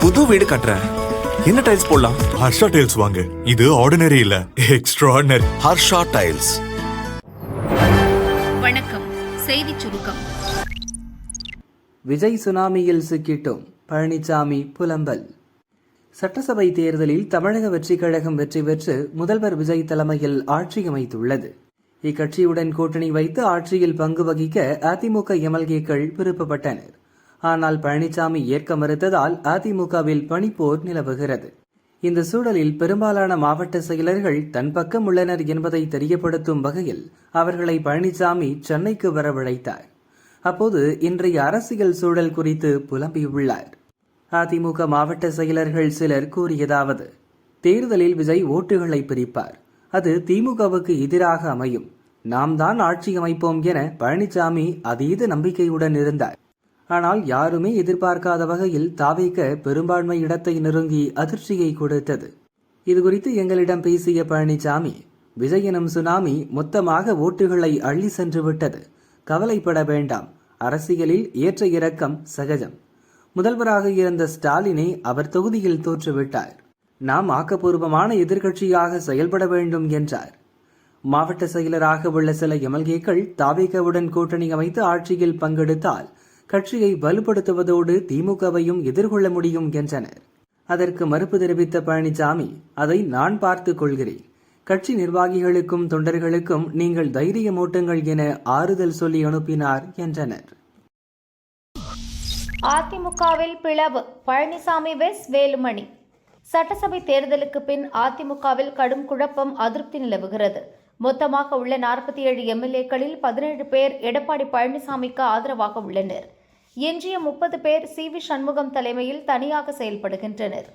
புது வீடு கட்டுறேன். என்ன டைல்ஸ் போடலாம்? ஹர்ஷா டைல்ஸ் வாங்க. இது ஆர்டினரி இல்ல, எக்ஸ்ட்ராஆர்டினரி. ஹர்ஷா டைல்ஸ். வணக்கம். செய்தி சுருக்கம். விஜய் சுனாமியில் சிக்கிட்டோம், பழனிசாமி புலம்பல். சட்டசபை தேர்தலில் தமிழக வெற்றிக் கழகம் வெற்றி பெற்று முதல்வர் விஜய் தலைமையில் ஆட்சி அமைத்துள்ளது. இக்கட்சியுடன் கூட்டணி வைத்து ஆட்சியில் பங்கு வகிக்க அதிமுக எம்எல்ஏக்கள் விருப்பப்பட்டனர். ஆனால் பழனிசாமி ஏற்க மறுத்ததால் அதிமுகவில் பனிப்போர் நிலவுகிறது. இந்த சூழலில் பெரும்பாலான மாவட்ட செயலர்கள் தன் பக்கம் உள்ளனர் என்பதை தெரியப்படுத்தும் வகையில் அவர்களை பழனிசாமி சென்னைக்கு வரவழைத்தார். அப்போது இன்றைய அரசியல் சூழல் குறித்து புலம்பியுள்ளார். அதிமுக மாவட்ட செயலர்கள் சிலர் கூறியதாவது: தேர்தலில் விஜய் ஓட்டுகளை பிரிப்பார், அது திமுகவுக்கு எதிராக அமையும், நாம் தான் ஆட்சி அமைப்போம் என பழனிசாமி அதீத நம்பிக்கையுடன் இருந்தார். ஆனால் யாருமே எதிர்பார்க்காத வகையில் தாவேக பெரும்பான்மை இடத்தை நெருங்கி அதிர்ச்சியை கொடுத்தது. இதுகுறித்து எங்களிடம் பேசிய பழனிசாமி, விஜய் எனும் சுனாமி மொத்தமாக ஓட்டுகளை அள்ளி சென்று விட்டது, கவலைப்பட வேண்டாம், அரசியலில் ஏற்ற இறக்கம் சகஜம். முதல்வராக இருந்த ஸ்டாலினை அவர் தொகுதியில் தோற்றுவிட்டார், நாம் ஆக்கப்பூர்வமான எதிர்க்கட்சியாக செயல்பட வேண்டும் என்றார். மாவட்ட செயலராக உள்ள சில எம்எல்ஏக்கள் தாவேகவுடன் கூட்டணி அமைத்து ஆட்சியில் பங்கெடுத்தால் கட்சியை வலுப்படுத்துவதோடு திமுகவையும் எதிர்கொள்ள முடியும் என்றனர். அதற்கு மறுப்பு தெரிவித்த பழனிசாமி, அதை நான் பார்த்துக் கொள்கிறேன், கட்சி நிர்வாகிகளுக்கும் தொண்டர்களுக்கும் நீங்கள் தைரியமூட்டுங்கள் என ஆறுதல் சொல்லி அனுப்பினார் என்றனர். அதிமுகவில் பிளவு, பழனிசாமி வெஸ் வேலுமணி. சட்டசபை தேர்தலுக்கு பின் அதிமுகவில் கடும் குழப்பம், அதிருப்தி நிலவுகிறது. மொத்தமாக உள்ள 47 எம்எல்ஏக்களில் 17 பேர் எடப்பாடி பழனிசாமிக்கு ஆதரவாக உள்ளனர். எஞ்சிய 30 பேர் சி.வி. சண்முகம் தலைமையில் தனியாக செயல்படுகின்றனர்.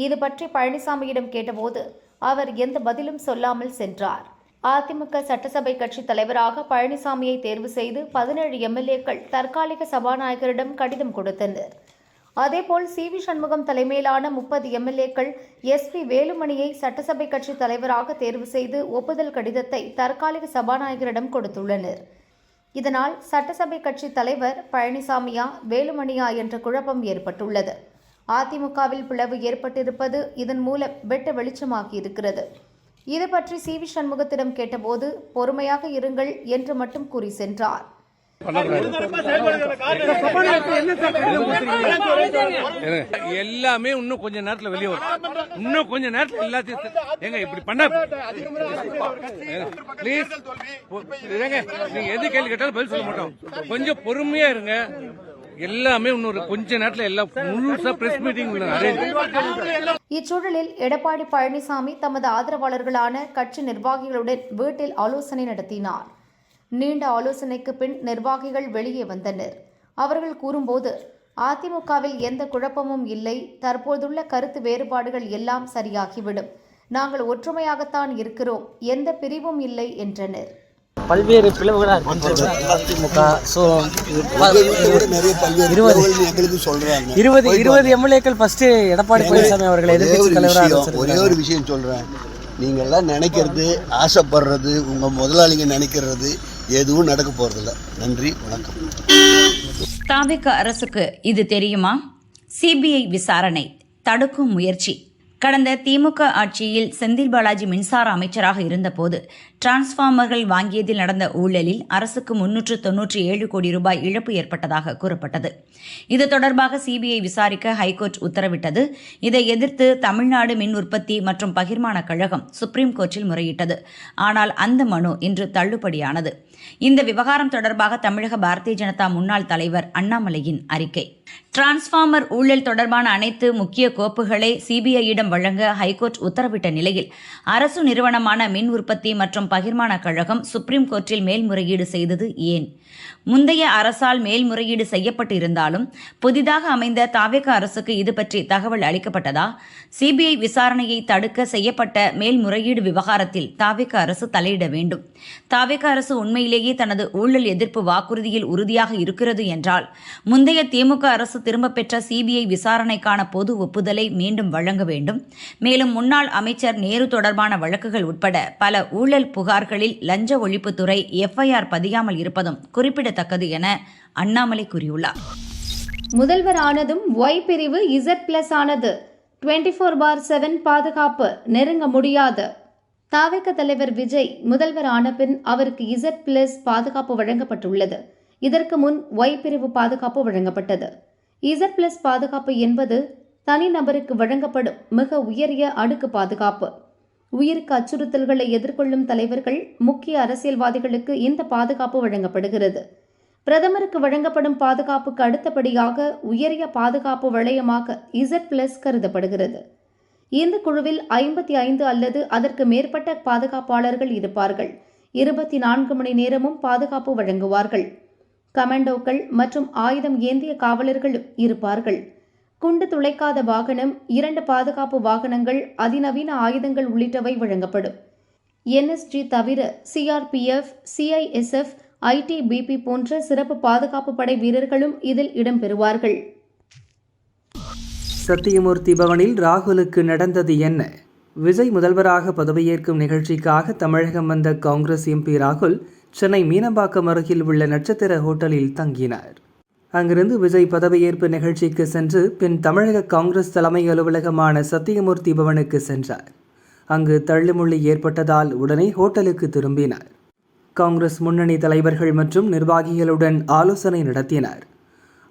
இது பற்றி பழனிசாமியிடம் கேட்டபோது அவர் எந்த பதிலும் சொல்லாமல் சென்றார். அதிமுக சட்டசபை கட்சி தலைவராக பழனிசாமியை தேர்வு செய்து 17 எம்எல்ஏக்கள் தற்காலிக சபாநாயகரிடம் கடிதம் கொடுத்தனர். அதேபோல் சி.வி. சண்முகம் தலைமையிலான 30 எம்எல்ஏக்கள் எஸ்.பி. வேலுமணியை சட்டசபை கட்சி தலைவராக தேர்வு செய்து ஒப்புதல் கடிதத்தை தற்காலிக சபாநாயகரிடம் கொடுத்துள்ளனர். இதனால் சட்டசபை கட்சி தலைவர் பழனிசாமியா வேலுமணியா என்ற குழப்பம் ஏற்பட்டுள்ளது. அதிமுகவில் பிளவு ஏற்பட்டிருப்பது இதன் மூலம் வெட்ட வெளிச்சமாகியிருக்கிறது. இது பற்றி சி.வி. சண்முகத்திடம் கேட்டபோது பொறுமையாக இருங்கள் என்று மட்டும் கூறி சென்றார். எல்லாமே இன்னும் கொஞ்ச நேரத்துல வெளியே வரும். இன்னும் கொஞ்ச நேரத்துல எல்லாத்தையும் எங்க இப்படி பண்ண பிளீஸ், நீங்க எது கேள்வி கேட்டாலும் பதில் சொல்ல மாட்டோம். கொஞ்சம் பொறுமையா இருங்க. எல்லாமே இன்னொரு கொஞ்ச நேரத்துல எல்லாம் முழுசா பிரஸ் மீட்டிங். இச்சூழலில் எடப்பாடி பழனிசாமி தமது ஆதரவாளர்களான கட்சி நிர்வாகிகளுடன் வீட்டில் ஆலோசனை நடத்தினார். நீண்ட ஆலோசனைக்கு பின் நிர்வாகிகள் வெளியே வந்தனர். அவர்கள் கூறும்போது, அதிமுகவில் எந்த குழப்பமும் இல்லை, தற்போதுள்ள கருத்து வேறுபாடுகள் எல்லாம் சரியாகிவிடும், நாங்கள் ஒற்றுமையாகத்தான் இருக்கிறோம், எந்த பிரிவும் இல்லை என்றனர். பல்வேறு பிளவுகளாக அதிமுக 20 எம்எல்ஏக்கள் ஃபர்ஸ்ட் எடப்பாடி பழனிசாமி அவர்களை எதிர்க்கட்சி தலைவராக. ஒரே ஒரு விஷயம் சொல்றேன், நீங்கள்லாம் நினைக்கிறது, ஆசைப்படுறது, உங்க முதலாளிங்க நினைக்கிறது எதுவும் நடக்க போறதில்ல. நன்றி, வணக்கம். தாவேக அரசுக்கு இது தெரியுமா? சிபிஐ விசாரணை தடுக்கும் முயற்சி. கடந்த திமுக ஆட்சியில் செந்தில் பாலாஜி மின்சார அமைச்சராக இருந்தபோது டிரான்ஸ்பார்மர்கள் வாங்கியதில் நடந்த ஊழலில் அரசுக்கு 397 கோடி ரூபாய் இழப்பு ஏற்பட்டதாக கூறப்பட்டது. இது தொடர்பாக சிபிஐ விசாரிக்க ஹைகோர்ட் உத்தரவிட்டது. இதை எதிர்த்து தமிழ்நாடு மின் உற்பத்தி மற்றும் பகிர்மான கழகம் சுப்ரீம் கோர்ட்டில் முறையிட்டது. ஆனால் அந்த மனு இன்று தள்ளுபடியானது. இந்த விவகாரம் தொடர்பாக தமிழக பாரதிய ஜனதா முன்னாள் தலைவர் அண்ணாமலையின் அறிக்கை. டிரான்ஸ்பார்மர் ஊழல் தொடர்பான அனைத்து முக்கிய கோப்புகளை சிபிஐயிடம் வழங்க ஹைகோர்ட் உத்தரவிட்ட நிலையில் அரசு நிறுவனமான மின் உற்பத்தி மற்றும் பகிர்மான கழகம் சுப்ரீம் கோர்ட்டில் மேல்முறையீடு செய்தது ஏன்? முந்தைய அரசால் மேல்முறையீடு செய்யப்பட்டிருந்தாலும் புதிதாக அமைந்த தாவேக அரசுக்கு இது பற்றி தகவல் அளிக்கப்பட்டதா? சிபிஐ விசாரணையை தடுக்க செய்யப்பட்ட மேல்முறையீடு விவகாரத்தில் தாவேக அரசு தலையிட வேண்டும். தாவேக அரசு உண்மையிலேயே தனது ஊழல் எதிர்ப்பு வாக்குறுதியில் உறுதியாக இருக்கிறது என்றால் முந்தைய திமுக அரசு திரும்பப் பெற்ற சிபிஐ விசாரணைக்கான பொது ஒப்புதலை மீண்டும் வழங்க வேண்டும். மேலும் முன்னாள் அமைச்சர் நேரு தொடர்பான வழக்குகள் உட்பட பல ஊழல் புகார்களில் லஞ்ச ஒழிப்புத்துறை எஃப்ஐஆர் பதியாமல் இருப்பதும் குறிப்பிடத்தக்கது என அண்ணாமலை கூறியுள்ளார். முதல்வர் ஆனதும் ஒய் பிரிவு Z+ ஆனது. 24/7 பாதுகாப்பு நெருங்க முடியாது. தவிக தலைவர் விஜய் முதல்வர் ஆன பின் அவருக்கு Z+ பாதுகாப்பு வழங்கப்பட்டுள்ளது. இதற்கு முன் ஒய் பிரிவு பாதுகாப்பு வழங்கப்பட்டது. Z+ பாதுகாப்பு என்பது தனிநபருக்கு வழங்கப்படும் மிக உயரிய அடுக்கு பாதுகாப்பு. உயிருக்கு அச்சுறுத்தல்களை எதிர்கொள்ளும் தலைவர்கள், முக்கிய அரசியல்வாதிகளுக்கு இந்த பாதுகாப்பு வழங்கப்படுகிறது. பிரதமருக்கு வழங்கப்படும் பாதுகாப்புக்கு அடுத்தபடியாக உயரிய பாதுகாப்பு வளையமாக Z+ கருதப்படுகிறது. இந்த குழுவில் 55 அல்லது அதற்கு மேற்பட்ட பாதுகாப்பாளர்கள் இருப்பார்கள். 24 மணி நேரமும் பாதுகாப்பு வழங்குவார்கள். கமாண்டோக்கள் மற்றும் ஆயுதம் ஏந்திய காவலர்களும் இருப்பார்கள். குண்டு துளைக்காத வாகனம், 2 பாதுகாப்பு வாகனங்கள், அதிநவீன ஆயுதங்கள் உள்ளிட்டவை வழங்கப்படும். NSG தவிர CRPF, CISF, ITBP போன்ற சிறப்பு பாதுகாப்பு படை வீரர்களும் இதில் இடம்பெறுவார்கள். சத்தியமூர்த்தி பவனில் ராகுலுக்கு நடந்தது என்ன? விஜய் முதல்வராக பதவியேற்கும் நிகழ்ச்சிக்காக தமிழகம் வந்த காங்கிரஸ் MP ராகுல் சென்னை மீனம்பாக்கம் அருகில் உள்ள நட்சத்திர ஹோட்டலில் தங்கினார். அங்கிருந்து விஜய் பதவியேற்பு நிகழ்ச்சிக்கு சென்று பின் தமிழக காங்கிரஸ் தலைமை அலுவலகமான சத்தியமூர்த்தி பவனுக்கு சென்றார். அங்கு தள்ளுமுள்ளி ஏற்பட்டதால் உடனே ஹோட்டலுக்கு திரும்பினார். காங்கிரஸ் முன்னணி தலைவர்கள் மற்றும் நிர்வாகிகளுடன் ஆலோசனை நடத்தினார்.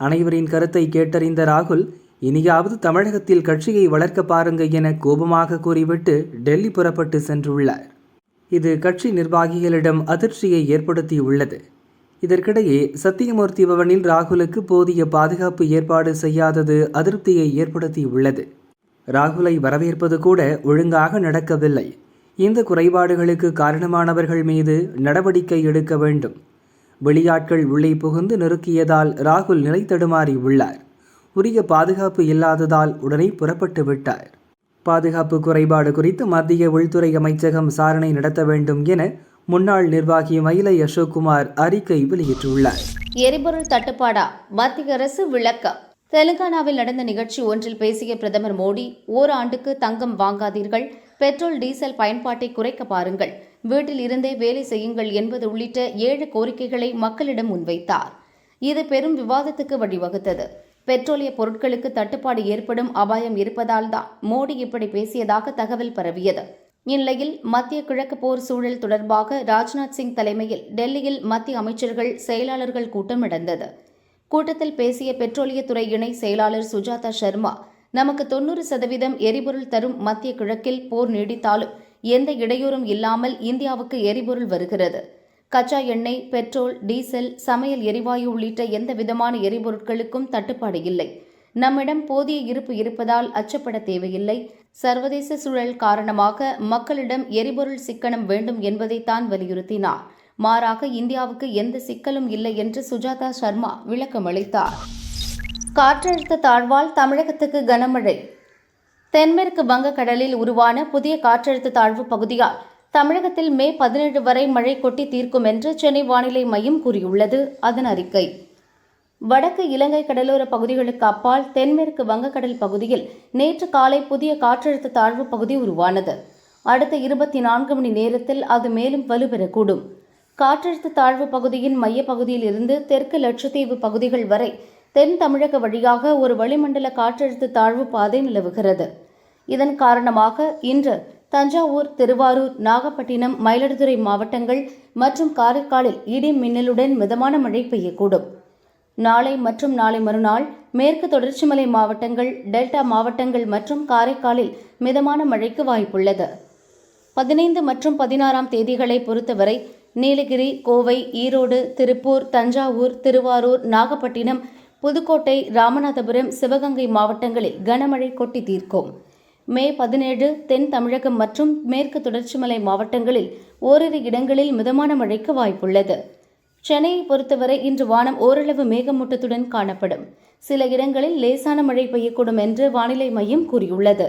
அனைவரின் கருத்தை கேட்டறிந்த ராகுல், இனியாவது தமிழகத்தில் கட்சியை வளர்க்க பாருங்க என கோபமாக கூறிவிட்டு டெல்லி புறப்பட்டு சென்றுள்ளார். இது கட்சி நிர்வாகிகளிடம் அதிர்ச்சியை ஏற்படுத்தியுள்ளது. இதற்கிடையே சத்தியமூர்த்தி பவனில் ராகுலுக்கு போதிய பாதுகாப்பு ஏற்பாடு செய்யாதது அதிருப்தியை ஏற்படுத்தியுள்ளது. ராகுலை வரவேற்பது கூட ஒழுங்காக நடக்கவில்லை. இந்த குறைபாடுகளுக்கு காரணமானவர்கள் மீது நடவடிக்கை எடுக்க வேண்டும். வெளியாட்கள் உள்ளே புகுந்து நெருக்கியதால் ராகுல் நிலை தடுமாறி உள்ளார். உரிய பாதுகாப்பு இல்லாததால் உடனே புறப்பட்டு விட்டார். பாதுகாப்பு குறைபாடு குறித்து மத்திய உள்துறை அமைச்சகம் விசாரணை நடத்த வேண்டும் என முன்னாள் நிர்வாகி மயிலை அசோக்குமார் அறிக்கை வெளியிட்டுள்ளார். எரிபொருள் தட்டுப்பாடா? மத்திய அரசு விளக்கம். தெலுங்கானாவில் நடந்த நிகழ்ச்சி ஒன்றில் பேசிய பிரதமர் மோடி, ஓராண்டுக்கு தங்கம் வாங்காதீர்கள், பெட்ரோல் டீசல் பயன்பாட்டை குறைக்க பாருங்கள், வீட்டில் இருந்தே வேலை செய்யுங்கள் என்பது உள்ளிட்ட 7 கோரிக்கைகளை மக்களிடம் முன்வைத்தார். இது பெரும் விவாதத்துக்கு வழிவகுத்தது. பெட்ரோலிய பொருட்களுக்கு தட்டுப்பாடு ஏற்படும் அபாயம் இருப்பதால் தான் மோடி இப்படி பேசியதாக தகவல் பரவியது. இந்நிலையில் மத்திய கிழக்கு போர் சூழல் தொடர்பாக ராஜ்நாத் சிங் தலைமையில் டெல்லியில் மத்திய அமைச்சர்கள், செயலாளர்கள் கூட்டம் நடந்தது. கூட்டத்தில் பேசிய பெட்ரோலியத்துறை இணை செயலாளர் சுஜாதா சர்மா, நமக்கு 90% எரிபொருள் தரும் மத்திய கிழக்கில் போர் நீடித்தாலும் எந்த இடையூறும் இல்லாமல் இந்தியாவுக்கு எரிபொருள் வருகிறது. கச்சா எண்ணெய், பெட்ரோல், டீசல், சமையல் எரிவாயு உள்ளிட்ட எந்த விதமான எரிபொருட்களுக்கும் தட்டுப்பாடு இல்லை. நம்மிடம் போதிய இருப்பு இருப்பதால் அச்சப்பட தேவையில்லை. சர்வதேச சூழல் காரணமாக மக்களிடம் எரிபொருள் சிக்கனம் வேண்டும் என்பதைத்தான் வலியுறுத்தினார். மாறாக இந்தியாவுக்கு எந்த சிக்கலும் இல்லை என்று சுஜாதா சர்மா விளக்கமளித்தார். காற்றழுத்த தாழ்வால் தமிழகத்துக்கு கனமழை. தென்மேற்கு வங்கக்கடலில் உருவான புதிய காற்றழுத்த தாழ்வு பகுதியால் தமிழகத்தில் மே 17 வரை மழை கொட்டி தீர்க்கும் என்று சென்னை வானிலை மையம் கூறியுள்ளது. அதன் அறிக்கை. வடக்கு இலங்கை கடலோர பகுதிகளுக்கு அப்பால் தென்மேற்கு வங்கக்கடல் பகுதியில் நேற்று காலை புதிய காற்றழுத்த தாழ்வு பகுதி உருவானது. அடுத்த 24 மணி நேரத்தில் அது மேலும் வலுப்பெறக்கூடும். காற்றழுத்த தாழ்வு பகுதியின் மையப்பகுதியில் இருந்து தெற்கு லட்சத்தீவு பகுதிகள் வரை தென் தமிழக வழியாக ஒரு வளிமண்டல காற்றழுத்த தாழ்வு பாதை நிலவுகிறது. இதன் காரணமாக இன்று தஞ்சாவூர், திருவாரூர், நாகப்பட்டினம், மயிலாடுதுறை மாவட்டங்கள் மற்றும் காரைக்காலில் இடி மின்னலுடன் மிதமான மழை பெய்யக்கூடும். நாளை மற்றும் நாளை மறுநாள் மேற்கு தொடர்ச்சி மலை மாவட்டங்கள், டெல்டா மாவட்டங்கள் மற்றும் காரைக்காலில் மிதமான மழைக்கு வாய்ப்புள்ளது. 15 மற்றும் 16ஆம் தேதிகளை பொறுத்தவரை நீலகிரி, கோவை, ஈரோடு, திருப்பூர், தஞ்சாவூர், திருவாரூர், நாகப்பட்டினம், புதுக்கோட்டை, ராமநாதபுரம், சிவகங்கை மாவட்டங்களில் கனமழை கொட்டி தீர்க்கும். மே 17 தென் தமிழகம் மற்றும் மேற்கு தொடர்ச்சி மலை மாவட்டங்களில் ஓரிரு இடங்களில் மிதமான மழைக்கு வாய்ப்புள்ளது. சென்னையை பொறுத்தவரை இன்று வானம் ஓரளவு மேகமூட்டத்துடன் காணப்படும். சில இடங்களில் லேசான மழை பெய்யக்கூடும் என்று வானிலை மையம் கூறியுள்ளது.